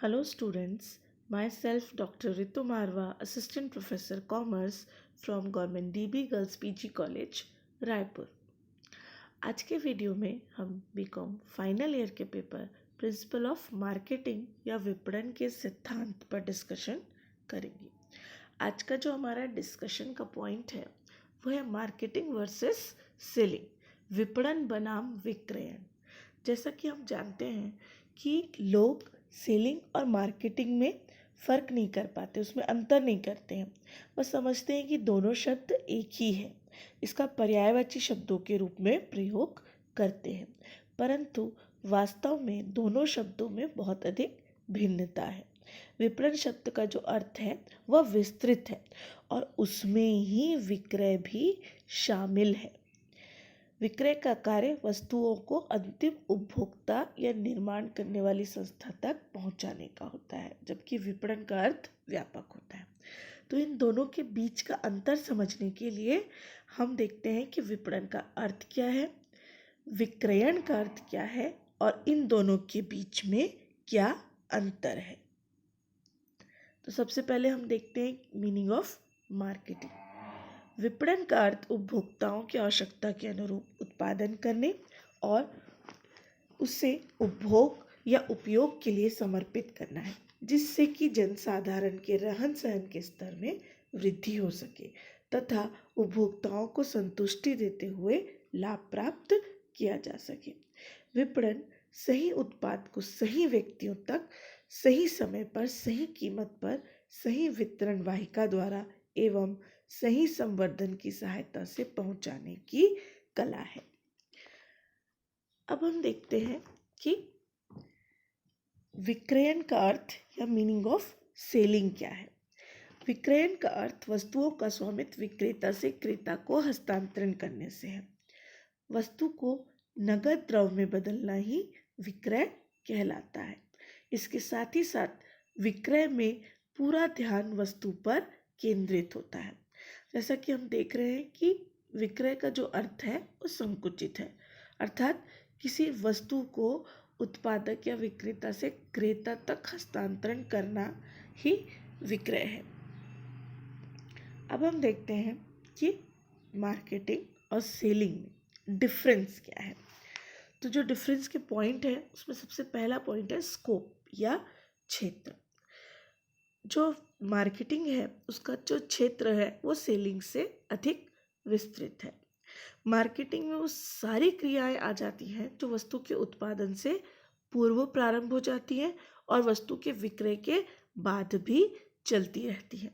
Hello students, myself Dr. Ritu Marwa, Assistant Professor Commerce from Government DB Girls PG College, Raipur. आज के video में हम BCom final year के paper principle of marketing या विपणन के सिद्धांत पर डिस्कशन करेंगे। आज का जो हमारा डिस्कशन का पॉइंट है वो है मार्केटिंग वर्सेस सेलिंग, विपणन बनाम विक्रयण। जैसा कि हम जानते हैं कि लोग सेलिंग और मार्केटिंग में फ़र्क नहीं कर पाते, उसमें अंतर नहीं करते हैं। बस समझते हैं कि दोनों शब्द एक ही है, इसका पर्यायवाची शब्दों के रूप में प्रयोग करते हैं, परंतु वास्तव में दोनों शब्दों में बहुत अधिक भिन्नता है। विपणन शब्द का जो अर्थ है वह विस्तृत है और उसमें ही विक्रय भी शामिल है। विक्रय का कार्य वस्तुओं को अंतिम उपभोक्ता या निर्माण करने वाली संस्था तक पहुंचाने का होता है, जबकि विपणन का अर्थ व्यापक होता है। तो इन दोनों के बीच का अंतर समझने के लिए हम देखते हैं कि विपणन का अर्थ क्या है, विक्रयण का अर्थ क्या है और इन दोनों के बीच में क्या अंतर है। तो सबसे पहले हम देखते हैं मीनिंग ऑफ मार्केटिंग। विपणन का अर्थ उपभोक्ताओं की आवश्यकता के अनुरूप उत्पादन करने और उसे उपभोग या उपयोग के लिए समर्पित करना है, जिससे कि जनसाधारण के रहन सहन के स्तर में वृद्धि हो सके तथा उपभोक्ताओं को संतुष्टि देते हुए लाभ प्राप्त किया जा सके। विपणन सही उत्पाद को सही व्यक्तियों तक सही समय पर सही कीमत पर सही वितरण वाहिका द्वारा एवं सही संवर्धन की सहायता से पहुंचाने की कला है। अब हम देखते हैं कि विक्रयण का अर्थ या मीनिंग ऑफ सेलिंग क्या है। विक्रयण का अर्थ वस्तुओं का स्वामित्व विक्रेता से क्रेता को हस्तांतरण करने से है। वस्तु को नगद द्रव्य में बदलना ही विक्रय कहलाता है। इसके साथ ही साथ विक्रय में पूरा ध्यान वस्तु पर केंद्रित होता है। जैसा कि हम देख रहे हैं कि विक्रय का जो अर्थ है वो संकुचित है, अर्थात किसी वस्तु को उत्पादक या विक्रेता से क्रेता तक हस्तांतरण करना ही विक्रय है। अब हम देखते हैं कि मार्केटिंग और सेलिंग में डिफरेंस क्या है। तो जो डिफरेंस के पॉइंट है उसमें सबसे पहला पॉइंट है स्कोप या क्षेत्र। जो मार्केटिंग है उसका जो क्षेत्र है वो सेलिंग से अधिक विस्तृत है। मार्केटिंग में वो सारी क्रियाएं आ जाती हैं जो वस्तु के उत्पादन से पूर्व प्रारंभ हो जाती हैं और वस्तु के विक्रय के बाद भी चलती रहती हैं।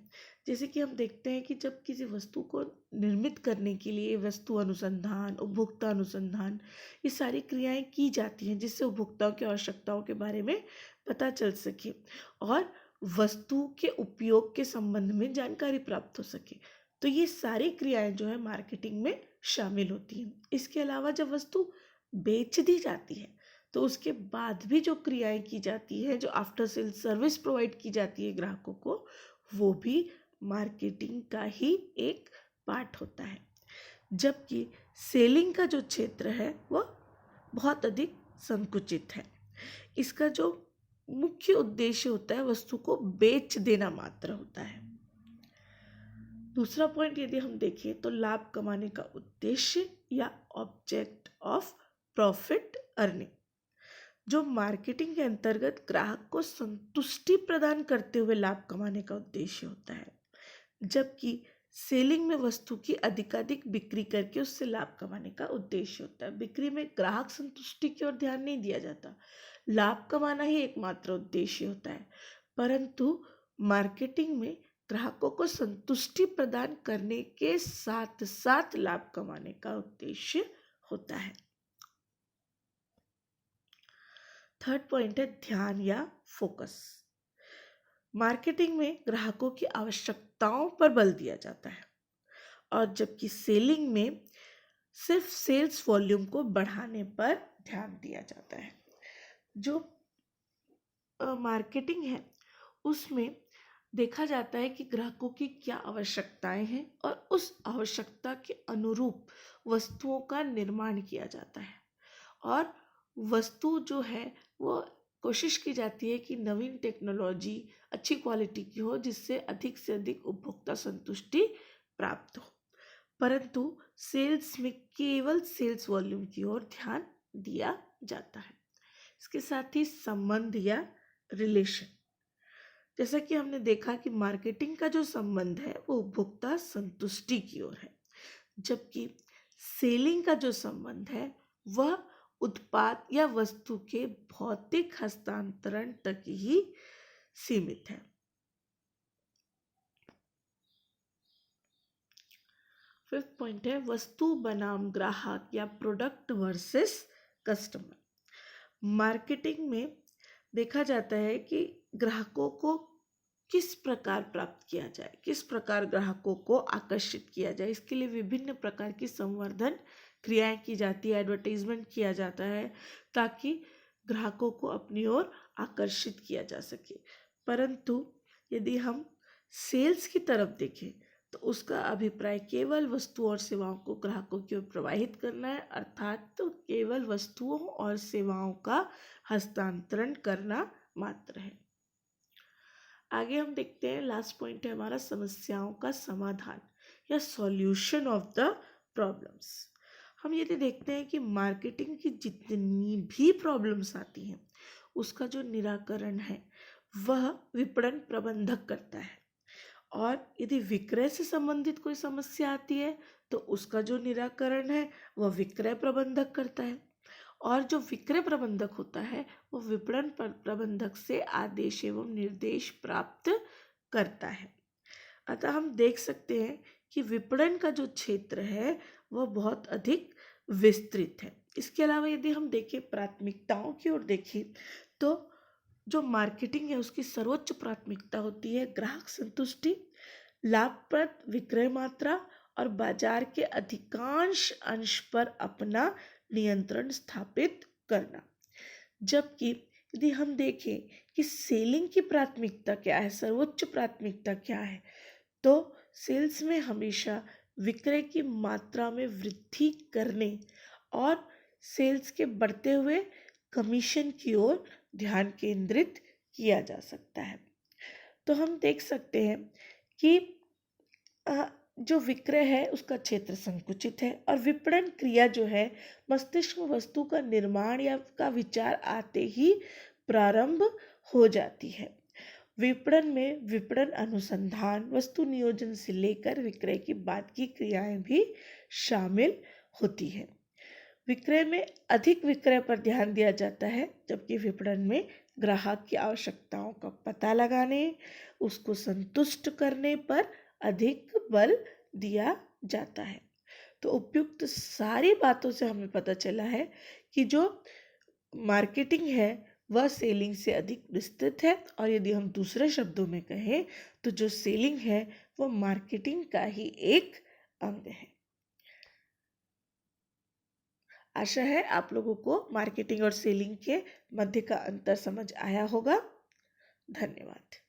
जैसे कि हम देखते हैं कि जब किसी वस्तु को निर्मित करने के लिए वस्तु अनुसंधान, उपभोक्ता अनुसंधान, ये सारी क्रियाएं की जाती हैं जिससे उपभोक्ताओं की आवश्यकताओं के बारे में पता चल सके और वस्तु के उपयोग के संबंध में जानकारी प्राप्त हो सके। तो ये सारी क्रियाएं जो है मार्केटिंग में शामिल होती हैं। इसके अलावा जब वस्तु बेच दी जाती है तो उसके बाद भी जो क्रियाएं की जाती है, जो आफ्टर सेल सर्विस प्रोवाइड की जाती है ग्राहकों को, वो भी मार्केटिंग का ही एक पार्ट होता है। जबकि सेलिंग का जो क्षेत्र है वह बहुत अधिक संकुचित है। इसका जो मुख्य उद्देश्य होता है वस्तु को बेच देना मात्र होता है। दूसरा पॉइंट यदि हम देखें तो लाभ कमाने का उद्देश्य या ऑब्जेक्ट ऑफ प्रॉफिट अर्निंग, जो मार्केटिंग के अंतर्गत ग्राहक को संतुष्टि प्रदान करते हुए लाभ कमाने का उद्देश्य होता है, जबकि सेलिंग में वस्तु की अधिकाधिक बिक्री करके उससे लाभ कमाने का उद्देश्य होता है। बिक्री में ग्राहक संतुष्टि की ओर ध्यान नहीं दिया जाता, लाभ कमाना ही एकमात्र उद्देश्य होता है। परंतु मार्केटिंग में ग्राहकों को संतुष्टि प्रदान करने के साथ साथ लाभ कमाने का उद्देश्य होता है। थर्ड पॉइंट है ध्यान या फोकस। मार्केटिंग में ग्राहकों की आवश्यकताओं पर बल दिया जाता है और जबकि सेलिंग में सिर्फ सेल्स वॉल्यूम को बढ़ाने पर ध्यान दिया जाता है। जो मार्केटिंग है उसमें देखा जाता है कि ग्राहकों की क्या आवश्यकताएं हैं और उस आवश्यकता के अनुरूप वस्तुओं का निर्माण किया जाता है और वस्तु जो है वो कोशिश की जाती है कि नवीन टेक्नोलॉजी अच्छी क्वालिटी की हो, जिससे अधिक से अधिक उपभोक्ता संतुष्टि प्राप्त हो। परंतु सेल्स में केवल सेल्स वॉल्यूम की ओर ध्यान दिया जाता है। इसके साथ ही संबंध या रिलेशन, जैसा कि हमने देखा कि मार्केटिंग का जो संबंध है वो उपभोक्ता संतुष्टि की ओर है, जबकि सेलिंग का जो संबंध है वह उत्पाद या वस्तु के भौतिक हस्तांतरण तक ही सीमित है। फिफ्थ पॉइंट है वस्तु बनाम ग्राहक या प्रोडक्ट वर्सेस कस्टमर। मार्केटिंग में देखा जाता है कि ग्राहकों को किस प्रकार प्राप्त किया जाए, किस प्रकार ग्राहकों को आकर्षित किया जाए, इसके लिए विभिन्न प्रकार की संवर्धन क्रियाएं की जाती है, एडवर्टाइजमेंट किया जाता है ताकि ग्राहकों को अपनी ओर आकर्षित किया जा सके। परंतु यदि हम सेल्स की तरफ देखें तो उसका अभिप्राय केवल वस्तुओं और सेवाओं को ग्राहकों की ओर प्रवाहित करना है, अर्थात तो केवल वस्तुओं और सेवाओं का हस्तांतरण करना मात्र है। आगे हम देखते हैं, लास्ट पॉइंट है हमारा समस्याओं का समाधान या सॉल्यूशन ऑफ द प्रॉब्लम्स। हम यदि देखते हैं कि मार्केटिंग की जितनी भी प्रॉब्लम्स आती हैं उसका जो निराकरण है वह विपणन प्रबंधक करता है, और यदि विक्रय से संबंधित कोई समस्या आती है तो उसका जो निराकरण है वह विक्रय प्रबंधक करता है, और जो विक्रय प्रबंधक होता है वो विपणन प्रबंधक से आदेश एवं निर्देश प्राप्त करता है। अतः हम देख सकते हैं कि विपणन का जो क्षेत्र है वह बहुत अधिक विस्तृत है। इसके अलावा यदि हम देखें प्राथमिकताओं की ओर देखें तो जो मार्केटिंग है उसकी सर्वोच्च प्राथमिकता होती है ग्राहक संतुष्टि, लाभप्रद विक्रय मात्रा और बाजार के अधिकांश अंश पर अपना नियंत्रण स्थापित करना। जबकि यदि हम देखें कि सेलिंग की प्राथमिकता क्या है, सर्वोच्च प्राथमिकता क्या है, तो सेल्स में हमेशा विक्रय की मात्रा में वृद्धि करने और सेल्स के बढ़ते हुए कमीशन की ओर ध्यान केंद्रित किया जा सकता है। तो हम देख सकते हैं कि जो विक्रय है उसका क्षेत्र संकुचित है, और विपणन क्रिया जो है मस्तिष्क में वस्तु का निर्माण या का विचार आते ही प्रारंभ हो जाती है। विपणन में विपणन अनुसंधान, वस्तु नियोजन से लेकर विक्रय की बाद की क्रियाएं भी शामिल होती है। विक्रय में अधिक विक्रय पर ध्यान दिया जाता है, जबकि विपणन में ग्राहक की आवश्यकताओं का पता लगाने, उसको संतुष्ट करने पर अधिक बल दिया जाता है। तो उपयुक्त सारी बातों से हमें पता चला है कि जो मार्केटिंग है वह सेलिंग से अधिक विस्तृत है, और यदि हम दूसरे शब्दों में कहें तो जो सेलिंग है वह मार्केटिंग का ही एक अंग है। आशा है आप लोगों को मार्केटिंग और सेलिंग के मध्य का अंतर समझ आया होगा। धन्यवाद।